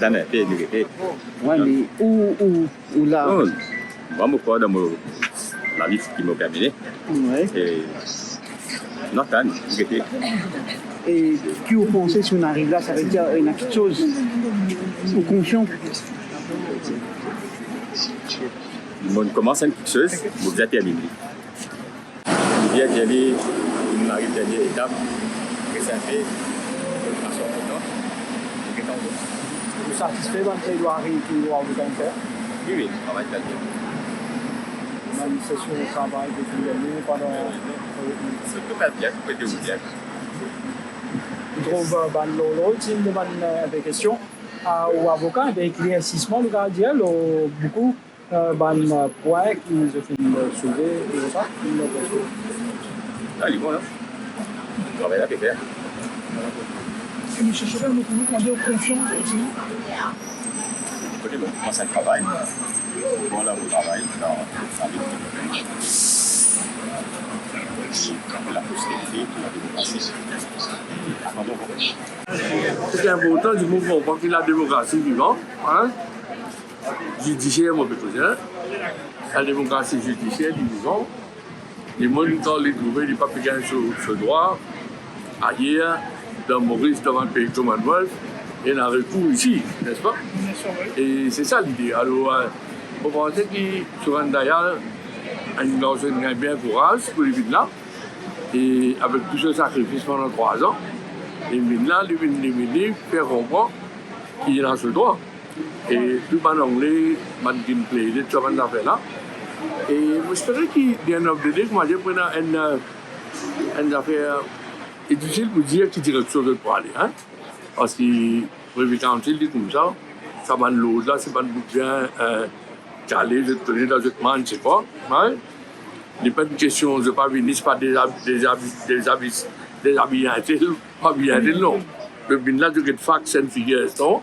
Attendez, Ouais, mais où là? Vamos pas dans la vie qui m'a terminé. Ouais. Et Nathan, Et qui vous pensez si on arrive là, ça veut dire qu'il y a quelque chose ou confiant? on commence quelque chose, vous êtes terminé. Il y a d'aller, on arrive à la dernière étape, que ça fait, Vous êtes satisfait dans le plaidoirie que vous avez fait? oui, on va être là. Même session de travail depuis l'année, pendant... C'est tout à bien, vous pouvez vous dire. Je trouve l'autre des questions aux avocats d'éclaircissement de gardien, beaucoup de points qui nous ont soulevé et ça. Ah, il est bon, là. On va là, faire. M. Chauvet, on peut vous demander confiance aussi. Écoutez, on commence à travailler. Bon, là, on travaille dans la vie. La possibilité de la démocratie. C'est important du mouvement pour que la démocratie vivante, hein? Judiciaire, mon président, la démocratie judiciaire du vivant, les moniteurs les trouver, les papiers sur ce droit, ailleurs, dans Maurice, dans un pays comme Manuel, et un recours ici, n'est-ce pas? Et c'est ça l'idée. Alors, on pensait que sur un d'ailleurs, une personne a bien courage pour les villes là, et avec tout ce sacrifice pendant 3 ans, les villes-là, les villes faire comprendre qu'il y a ce droit. Et tout le monde anglais, man gameplay, tout ce qu'on a fait là. Et j'espère qu'il y a un objet que moi j'ai pris une affaire difficile pour dire qui direction de pour aller. Hein? Parce que le Privy Council dit comme ça va l'autre là, c'est pas bien calé, je te donne dans cette main, je sais pas. Hein? Il n'est pas une question, je ne vais pas venir, ce n'est pas des habillants, pas bien, non. Le bin là, tu as facts and figures, non?